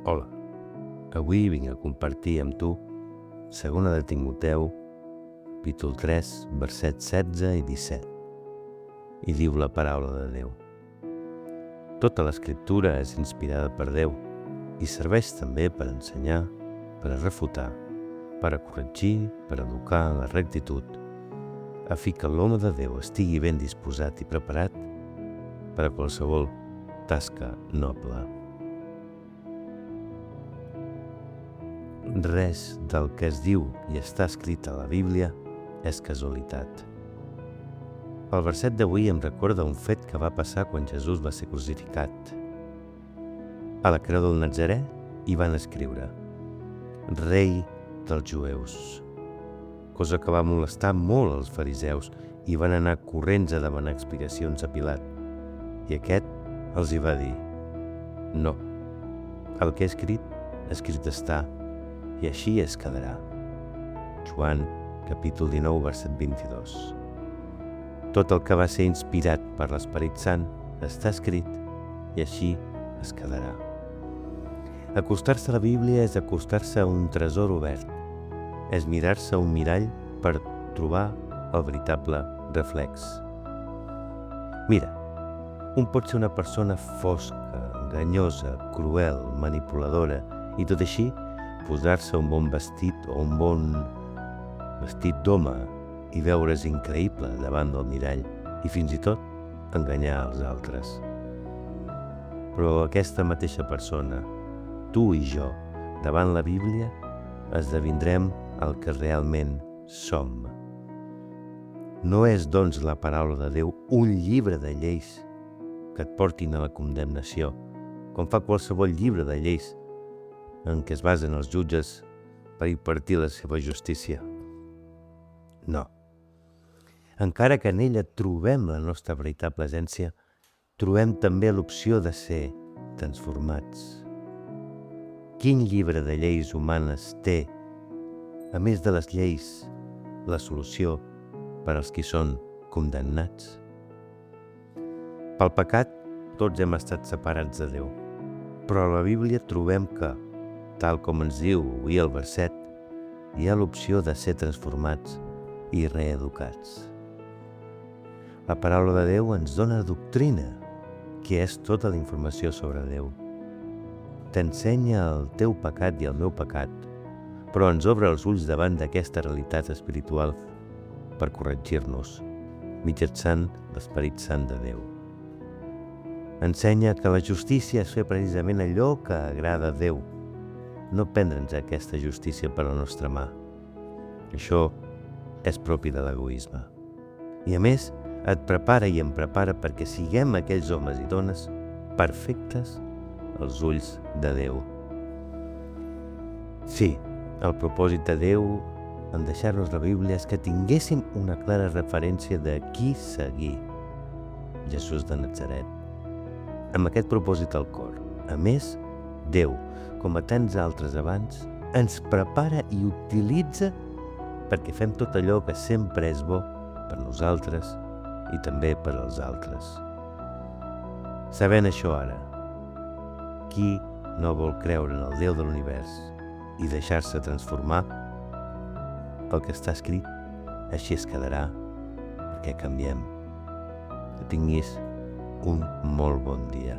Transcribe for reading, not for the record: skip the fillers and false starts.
Hola, avui vinc a compartir amb tu segona de Timoteu, capítol 3, versets 16 i 17. I diu la paraula de Déu. Tota l'escriptura és inspirada per Déu i serveix també per ensenyar, per a refutar, per a corregir, per a educar en la rectitud, a fi que l'home de Déu estigui ben disposat i preparat per a qualsevol tasca noble. Res del que es diu i està escrit a la Bíblia és casualitat. El verset d'avui em recorda un fet que va passar quan Jesús va ser crucificat. A la creu del Natzarè hi van escriure «Rei dels jueus», cosa que va molestar molt els fariseus i van anar corrents a demanar explicacions a Pilat. I aquest els hi va dir «No, el que he escrit està, i així es quedarà». Joan, capítol 19, verset 22. Tot el que va ser inspirat per l'Esperit Sant està escrit i així es quedarà. Acostar-se a la Bíblia és acostar-se a un tresor obert. És mirar-se a un mirall per trobar el veritable reflex. Mira, un pot ser una persona fosca, enganyosa, cruel, manipuladora i tot així posar-se un bon vestit o un bon vestit d'home i veure's increïble davant del mirall i fins i tot enganyar els altres. Però aquesta mateixa persona, tu i jo, davant la Bíblia, esdevindrem el que realment som. No és, doncs, la paraula de Déu un llibre de lleis que et portin a la condemnació, com fa qualsevol llibre de lleis en què es basen els jutges per impartir la seva justícia. No. Encara que en ella trobem la nostra veritable essència, trobem també l'opció de ser transformats. Quin llibre de lleis humanes té, a més de les lleis, la solució per als qui són condemnats? Pel pecat, tots hem estat separats de Déu, però a la Bíblia trobem que, tal com ens diu avui el verset, hi ha l'opció de ser transformats i reeducats. La paraula de Déu ens dona doctrina, que és tota la informació sobre Déu. T'ensenya el teu pecat i el meu pecat, però ens obre els ulls davant d'aquesta realitat espiritual per corregir-nos, mitjançant l'Esperit Sant de Déu. Ensenya que la justícia és fer precisament allò que agrada a Déu, no prendre'ns aquesta justícia per la nostra mà. Això és propi de l'egoisme. I a més, et prepara i em prepara perquè siguem aquells homes i dones perfectes als ulls de Déu. Sí, el propòsit de Déu en deixar-nos la Bíblia és que tinguéssim una clara referència de qui seguir, Jesús de Natzaret, amb aquest propòsit al cor. A més, Déu, com a tants altres abans, ens prepara i utilitza perquè fem tot allò que sempre és bo per nosaltres i també per als altres. Sabent això ara, qui no vol creure en el Déu de l'univers i deixar-se transformar? El que està escrit, així es quedarà, perquè canviem. Que tinguis un molt bon dia.